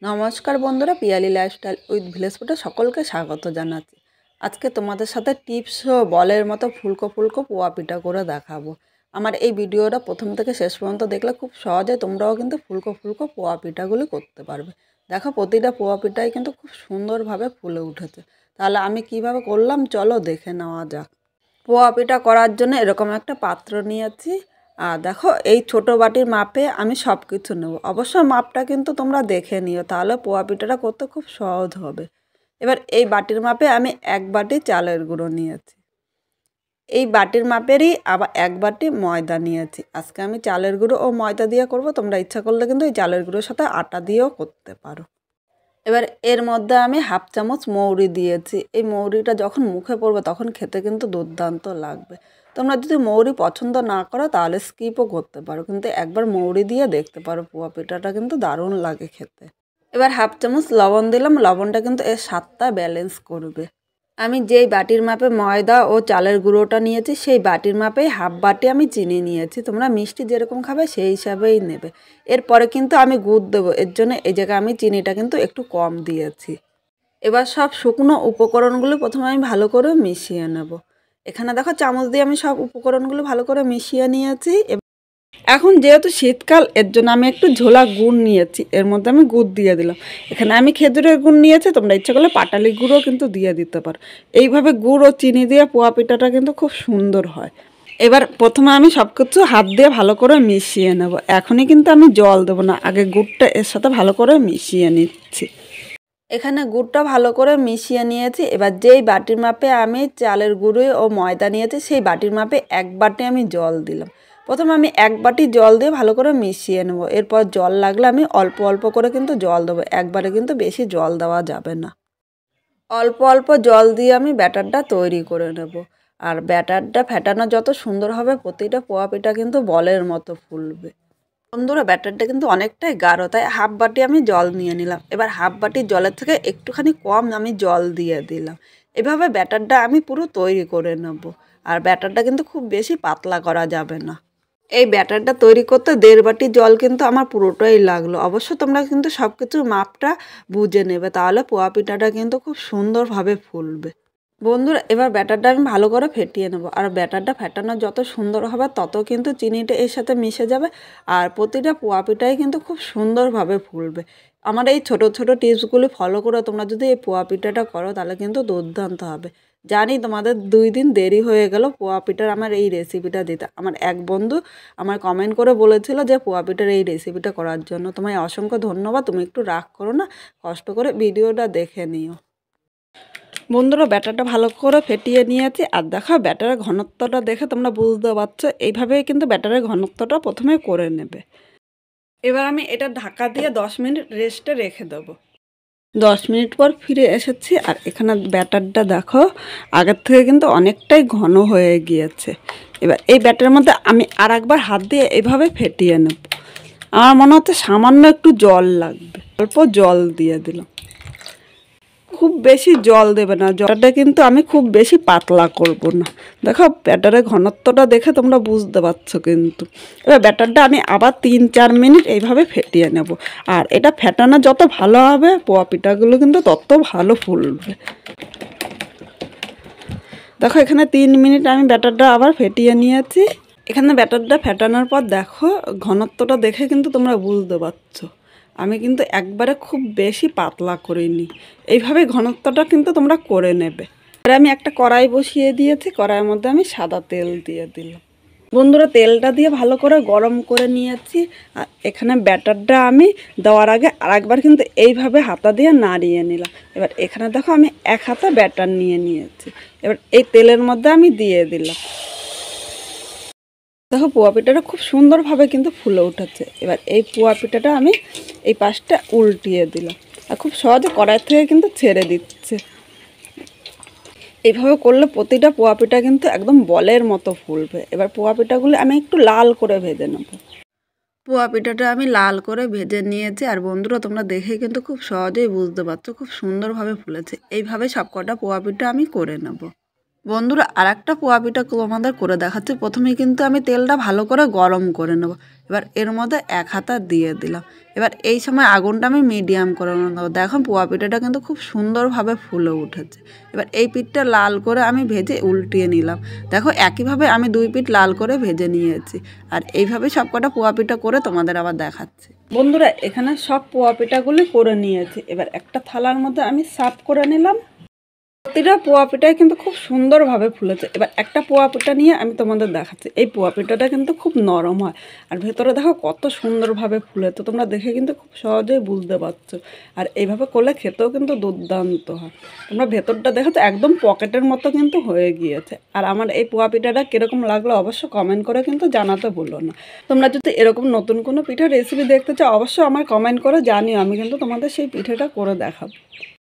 নমস্কার বন্ধুরা, Piyali lifestyle with village ফুডে সকলকে স্বাগত জানাচ্ছি। আজকে তোমাদের সাথে টিপস ও বলের মতো ফুলকো ফুলকো পোয়া পিঠা করে দেখাবো। আমার এই ভিডিওটা প্রথম থেকে শেষ পর্যন্ত দেখলে খুব সহজে তোমরাও কিন্তু ফুলকো ফুলকো পোয়া পিঠাগুলি করতে পারবে। দেখো, প্রতিটা পোয়া পিঠাই কিন্তু খুব সুন্দরভাবে ফুলে উঠেছে। তাহলে আমি কিভাবে করলাম চলো দেখে নেওয়া যাক। পোয়া পিঠা করার জন্য এরকম একটা পাত্র নিয়েছি। আর দেখো, এই ছোট বাটির মাপে আমি সব কিছু নেব। অবশ্য মাপটা কিন্তু তোমরা দেখে নিও, তাহলে পোয়া পিঠাটা করতে খুব সহজ হবে। এবার এই বাটির মাপে আমি 1 বাটি চালের গুঁড়ো নিয়েছি। এই বাটির মাপেরই আবার 1 বাটি ময়দা নিয়েছি। আজকে আমি চালের গুঁড়ো ও ময়দা দিয়ে করব, তোমরা ইচ্ছা করলে কিন্তু এই চালের গুঁড়োর সাথে আটা দিয়েও করতে পারো। এবার এর মধ্যে আমি 1/2 চামচ মৌরি দিয়েছি। এই মৌরিটা যখন মুখে পড়বে তখন খেতে কিন্তু দুর্দান্ত লাগবে। তোমরা যদি মৌরি পছন্দ না করো তাহলে স্কিপও করতে পারো, কিন্তু একবার মৌরি দিয়ে দেখতে পারো, পোয়া পিঠাটা কিন্তু দারুণ লাগে খেতে। এবার 1/2 চামচ লবণ দিলাম। লবণটা কিন্তু এর স্বাদটা ব্যালেন্স করবে। আমি যেই বাটির মাপে ময়দা ও চালের গুঁড়োটা নিয়েছি সেই বাটির মাপেই 1/2 বাটি আমি চিনি নিয়েছি। তোমরা মিষ্টি যেরকম খাবে সেই হিসাবেই নেবে। এরপরে কিন্তু আমি গুড় দেবো, এর জন্য এই জায়গায় আমি চিনিটা কিন্তু একটু কম দিয়েছি। এবার সব শুকনো উপকরণগুলো প্রথমে আমি ভালো করে মিশিয়ে নেব। এখানে দেখো, চামচ দিয়ে আমি সব উপকরণগুলো ভালো করে মিশিয়ে নিয়েছি। এখন যেহেতু শীতকাল, এর জন্য আমি একটু ঝোলা গুড় নিয়েছি, এর মধ্যে আমি গুড় দিয়ে দিলাম। এখানে আমি খেজুরের গুড় নিয়েছি, তোমরা ইচ্ছা করলে পাটালি গুঁড়ও কিন্তু দিয়ে দিতে পারো। এইভাবে গুড় ও চিনি দিয়ে পোয়া পিঠাটা কিন্তু খুব সুন্দর হয়। এবার প্রথমে আমি সব কিছু হাত দিয়ে ভালো করে মিশিয়ে নেব। এখনই কিন্তু আমি জল দেবো না, আগে গুড়টা এর সাথে ভালো করে মিশিয়ে নিচ্ছি। এখানে গুড়টা ভালো করে মিশিয়ে নিয়েছি। এবার যেই বাটির মাপে আমি চালের গুঁড়ো ও ময়দা নিয়েছি সেই বাটির মাপে 1 বাটি আমি জল দিলাম। প্রথমে আমি 1 বাটি জল দিয়ে ভালো করে মিশিয়ে নেব। এরপর জল লাগলে আমি অল্প অল্প করে কিন্তু জল দেবো, একবারে কিন্তু বেশি জল দেওয়া যাবে না। অল্প অল্প জল দিয়ে আমি ব্যাটারটা তৈরি করে নেব। আর ব্যাটারটা ফেটানো যত সুন্দর হবে প্রতিটা পোয়া পিঠা কিন্তু বলের মতো ফুলবে। বন্ধুরা, ব্যাটারটা কিন্তু অনেকটাই গাঢ়, তাই 1/2 বাটি আমি জল নিয়ে নিলাম। এবার 1/2 বাটি জলের থেকে একটুখানি কম আমি জল দিয়ে দিলাম। এভাবে ব্যাটারটা আমি পুরো তৈরি করে নেব। আর ব্যাটারটা কিন্তু খুব বেশি পাতলা করা যাবে না। এই ব্যাটারটা তৈরি করতে 1.5 বাটি জল কিন্তু আমার পুরোটাই লাগলো। অবশ্য তোমরা কিন্তু সব কিছুর মাপটা বুঝে নেবে, তাহলে পোয়া পিঠাটা কিন্তু খুব সুন্দরভাবে ফুলবে। বন্ধুরা, এবার ব্যাটারটা আমি ভালো করে ফেটিয়ে নেব। আর ব্যাটারটা ফেটানো যত সুন্দর হবে তত কিন্তু চিনিটা এর সাথে মিশে যাবে, আর প্রতিটা পোয়া পিঠাই কিন্তু খুব সুন্দরভাবে ফুলবে। আমার এই ছোট ছোট টিপসগুলি ফলো করে তোমরা যদি এই পোয়া পিঠাটা করো তাহলে কিন্তু দুর্দান্ত হবে। জানি তোমাদের 2 দিন দেরি হয়ে গেল পোয়া পিঠার আমার এই রেসিপিটা দিতে। আমার এক বন্ধু আমার কমেন্ট করে বলেছিল যে পোয়া পিঠার এই রেসিপিটা করার জন্য। তোমায় অসংখ্য ধন্যবাদ, তুমি একটু রাগ করো না, কষ্ট করে ভিডিওটা দেখে নিও। বন্ধুরা, ব্যাটারটা ভালো করে ফেটিয়ে নিয়েছি। আর দেখো, ব্যাটারের ঘনত্বটা দেখে তোমরা বুঝতে পারছো, এইভাবেই কিন্তু ব্যাটারের ঘনত্বটা প্রথমে করে নেবে। এবার আমি এটা ঢাকা দিয়ে 10 মিনিট রেস্টে রেখে দেবো। 10 মিনিট পর ফিরে এসেছি। আর এখানে ব্যাটারটা দেখো, আগের থেকে কিন্তু অনেকটাই ঘন হয়ে গিয়েছে। এবার এই ব্যাটারের মধ্যে আমি আর একবার হাত দিয়ে এইভাবে ফেটিয়ে নেব। আমার মনে হচ্ছে সামান্য একটু জল লাগবে, অল্প জল দিয়ে দিলাম। খুব বেশি জল দেবে না, জলটা কিন্তু আমি খুব বেশি পাতলা করব না। দেখো, ব্যাটারের ঘনত্বটা দেখে তোমরা বুঝতে পারছো কিন্তু। এবার ব্যাটারটা আমি আবার 3-4 মিনিট এইভাবে ফেটিয়ে নেব। আর এটা ফেটানো যত ভালো হবে পোয়া পিঠাগুলো কিন্তু তত ভালো ফুলবে। দেখো, এখানে 3 মিনিট আমি ব্যাটারটা আবার ফেটিয়ে নিয়েছি। এখানে ব্যাটারটা ফেটানোর পর দেখো, ঘনত্বটা দেখে কিন্তু তোমরা বুঝতে পারছো আমি কিন্তু একবারে খুব বেশি পাতলা করিনি। এইভাবে ঘনত্বটা কিন্তু তোমরা করে নেবে। আর আমি একটা কড়াই বসিয়ে দিয়েছি, কড়াইয়ের মধ্যে আমি সাদা তেল দিয়ে দিলাম। বন্ধুরা, তেলটা দিয়ে ভালো করে গরম করে নিয়েছি। আর এখানে ব্যাটারটা আমি দেওয়ার আগে আরেকবার কিন্তু এইভাবে হাতা দিয়ে নাড়িয়ে নিলাম। এবার এখানে দেখো, আমি 1 হাতা ব্যাটার নিয়ে নিয়েছি। এবার এই তেলের মধ্যে আমি দিয়ে দিলাম। দেখো, পোয়া পিঠাটা খুব সুন্দরভাবে কিন্তু ফুলে উঠেছে। এবার এই পোয়া পিঠাটা আমি এই পাশটা উল্টিয়ে দিলাম। আর খুব সহজে কড়াই থেকে কিন্তু ছেড়ে দিচ্ছে। এইভাবে করলে প্রতিটা পোয়া পিঠা কিন্তু একদম বলের মতো ফুলবে। এবার পোয়া পিঠাগুলো আমি একটু লাল করে ভেজে নেব। পোয়া পিঠাটা আমি লাল করে ভেজে নিয়েছি। আর বন্ধুরা, তোমরা দেখে কিন্তু খুব সহজেই বুঝতে পারছো খুব সুন্দরভাবে ফুলেছে। এইভাবে সবকটা পোয়া পিঠা আমি করে নেব। বন্ধুরা আরেকটা পোয়া পিঠা তোমাদের করে দেখাচ্ছি। প্রথমেই কিন্তু আমি তেলটা ভালো করে গরম করে নেব। এবার এর মধ্যে 1 হাতা দিয়ে দিলাম। এবার এই সময় আগুনটা আমি মিডিয়াম করে নেব। দেখো পোয়া পিঠাটা কিন্তু খুব সুন্দরভাবে ফুলে উঠেছে। এবার এই পিঠটা লাল করে আমি ভেজে উল্টিয়ে নিলাম। দেখো একইভাবে আমি 2 পিঠ লাল করে ভেজে নিয়েছি। আর এইভাবেই সবকটা পোয়া পিঠা করে তোমাদের আবার দেখাচ্ছি। বন্ধুরা এখানে সব পোয়া পিঠাগুলি করে নিয়েছি। এবার একটা থালার মধ্যে আমি সার্ভ করে নিলাম। প্রতিটা পোয়া পিঠাই কিন্তু খুব সুন্দরভাবে ফুলেছে। এবার একটা পোয়া পিঠা নিয়ে আমি তোমাদের দেখাচ্ছি। এই পোয়া পিঠাটা কিন্তু খুব নরম হয় আর ভেতরে দেখো কত সুন্দরভাবে ফুলেছে। তোমরা দেখে কিন্তু খুব সহজেই বুঝতে পারছো। আর এইভাবে করলে খেতেও কিন্তু দুর্দান্ত হয়। তোমরা ভেতরটা দেখো তো একদম পকেটের মতো কিন্তু হয়ে গিয়েছে। আর আমার এই পোয়া পিঠাটা কীরকম লাগলো অবশ্যই কমেন্ট করে কিন্তু জানাতে ভুলো না। তোমরা যদি এরকম নতুন কোনো পিঠার রেসিপি দেখতে চাও অবশ্যই আমার কমেন্ট করে জানিও। আমি কিন্তু তোমাদের সেই পিঠাটা করে দেখাবো।